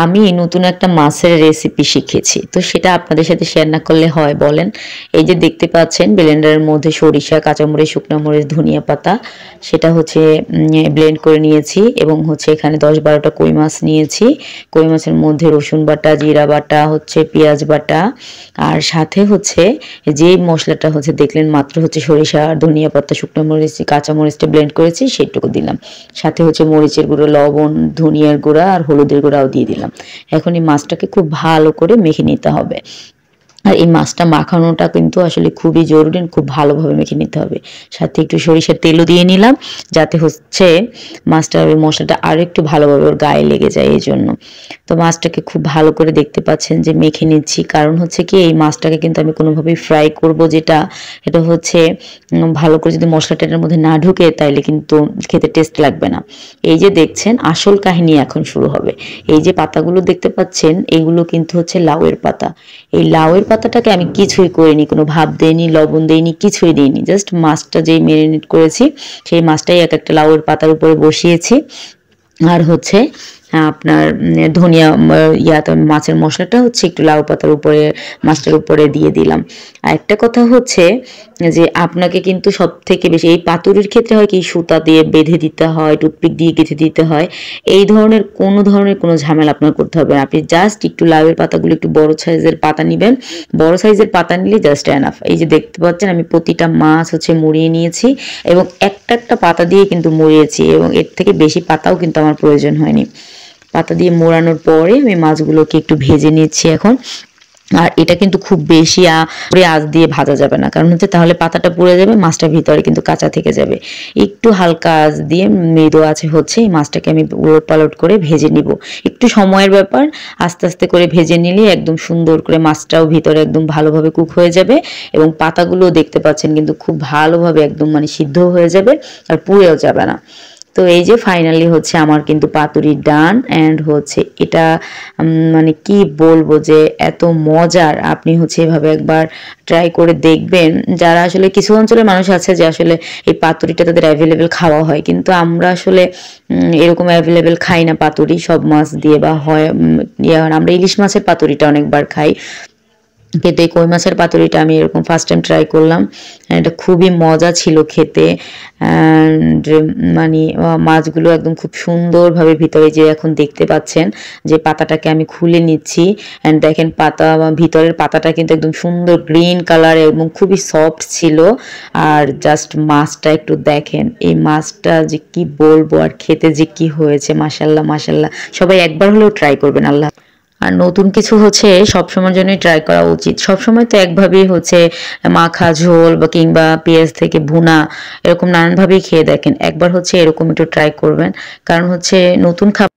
আমি নতুন একটা মাছের রেসিপি শিখেছি, তো সেটা আপনাদের সাথে শেয়ার না করলে হয় বলেন। এই যে দেখতে পাচ্ছেন ব্লেন্ডারের মধ্যে সরিষা, কাঁচামরিচ, শুকনো মরিচ, ধনিয়া পাতা, সেটা হচ্ছে ব্লেন্ড করে নিয়েছি। এবং হচ্ছে এখানে 10-12টা কই মাছ নিয়েছি। কই মাছের মধ্যে রসুন বাটা, জিরা বাটা, হচ্ছে পেঁয়াজ বাটা, আর সাথে হচ্ছে যে মশলাটা হচ্ছে দেখলেন মাত্র, হচ্ছে সরিষা, ধনিয়া পাতা, শুকনো মরিচ, কাঁচামরিচটা ব্লেন্ড করেছি সেটুকু দিলাম। সাথে হচ্ছে মরিচের গুঁড়ো, লবণ, ধনিয়ার গুঁড়া আর হলুদের গুঁড়াও দিয়ে দিলাম। এখন এই মাছটাকে খুব ভালো করে মেখে নিতে হবে। আর এই মাছটা মাখানোটা কিন্তু আসলে খুবই জরুরি, খুব ভালোভাবে মেখে নিতে হবে। সাথে একটু সরিষার তেলও দিয়ে নিলাম, যাতে হচ্ছে মাছটার ওই মশলাটা আরও একটু ভালোভাবে ওর গায়ে লেগে যায় এই জন্য। তো মাছটাকে খুব ভালো করে দেখতে পাচ্ছেন যে মেখে নিচ্ছি, কারণ হচ্ছে কি এই মাছটাকে কিন্তু আমি কোনোভাবেই ফ্রাই করব, যেটা এটা হচ্ছে ভালো করে যদি মশলাটা এটার মধ্যে না ঢুকে তাইলে কিন্তু খেতে টেস্ট লাগবে না। এই যে দেখছেন আসল কাহিনী এখন শুরু হবে। এই যে পাতাগুলো দেখতে পাচ্ছেন এইগুলো কিন্তু হচ্ছে লাউয়ের পাতা। এই লাউয়ের পাতাটাকে আমি কিছুই করিনি, কোনো ভাপ দেইনি, লবণ দেইনি, কিছুই দিইনি। জাস্ট মাছটা যেই ম্যারিনেট করেছি সেই মাছটাই এক একটা লাউয়ের পাতার উপরে বসিয়েছি। আর হচ্ছে আপনার ধনিয়া ইয়াতে মাছের মশলাটা হচ্ছে একটু লাউ পাতার উপরে, মাছটার উপরে দিয়ে দিলাম। আর একটা কথা হচ্ছে যে আপনাকে কিন্তু সব থেকে বেশি এই পাতুরির ক্ষেত্রে হয় কি সুতা দিয়ে বেঁধে দিতে হয়, টুথপিক দিয়ে গেঁথে দিতে হয়। এই ধরনের কোনো ঝামেলা আপনার করতে হবে না। আপনি জাস্ট একটু লাউয়ের পাতাগুলো একটু বড় সাইজের পাতা নেবেন, বড় সাইজের পাতা নিলে জাস্ট এনাফ। এই যে দেখতে পাচ্ছেন আমি প্রতিটা মাছ হচ্ছে মুড়িয়ে নিয়েছি এবং একটা একটা পাতা দিয়ে কিন্তু মুড়িয়েছি, এবং এর থেকে বেশি পাতাও কিন্তু আমার প্রয়োজন হয়নি। পাতা দিয়ে মোড়ানোর পরে আমি মাছগুলোকে একটু ভেজে নিচ্ছি এখন। আর এটা কিন্তু খুব বেশি আঁচ দিয়ে ভাজা যাবে না, কারণ হচ্ছে তাহলে পাতাটা পুড়ে যাবে, মাছটা ভিতরে কিন্তু কাঁচা থেকে যাবে। একটু হালকা আঁচ দিয়ে মৃদু আছে হচ্ছে এই মাছটাকে আমি উলট পালট করে ভেজে নিব। একটু সময়ের ব্যাপার, আস্তে আস্তে করে ভেজে নিলে একদম সুন্দর করে মাছটাও ভিতরে একদম ভালোভাবে কুক হয়ে যাবে, এবং পাতাগুলো দেখতে পাচ্ছেন কিন্তু খুব ভালোভাবে একদম মানে সিদ্ধ হয়ে যাবে আর পুড়েও যাবে না। তো এই যে ফাইনালি হচ্ছে আমার কিন্তু পাতুরি ডান। অ্যান্ড হচ্ছে এটা মানে কি বলবো যে এত মজার, আপনি হচ্ছে এভাবে একবার ট্রাই করে দেখবেন। যারা আসলে কিছু অঞ্চলের মানুষ আছে যে আসলে এই পাতুরিটা তাদের অ্যাভেলেবেল খাওয়া হয়, কিন্তু আমরা আসলে এরকম অ্যাভেলেবেল খাই না পাতুরি সব মাছ দিয়ে, বা হয় আমরা ইলিশ মাছের পাতুরিটা অনেকবার খাই, কিন্তু এই কই মাছের পাতুরিটা আমি এরকম ফার্স্ট টাইম ট্রাই করলাম। এটা খুবই মজা ছিল খেতে। অ্যান্ড মানে মাছগুলো একদম খুব সুন্দরভাবে ভিতরে, যে এখন দেখতে পাচ্ছেন যে পাতাটাকে আমি খুলে নিচ্ছি, অ্যান্ড দেখেন পাতা ভিতরের পাতাটা কিন্তু একদম সুন্দর গ্রিন কালার এবং খুবই সফট ছিল। আর জাস্ট মাছটা একটু দেখেন, এই মাছটা যে কি বলবো, আর খেতে যে কি হয়েছে, মাশাল্লাহ মাশাল্লাহ। সবাই একবার হলেও ট্রাই করবেন। আল্লাহ। আর নতুন কিছু হচ্ছে সবসময়ের জন্যই ট্রাই করা উচিত। সবসময় তো একভাবেই হচ্ছে মাখা ঝোল বা কিংবা পেঁয়াজ থেকে ভুনা এরকম নানানভাবেই খেয়ে দেখেন, একবার হচ্ছে এরকম একটু ট্রাই করবেন। কারণ হচ্ছে নতুন খাবার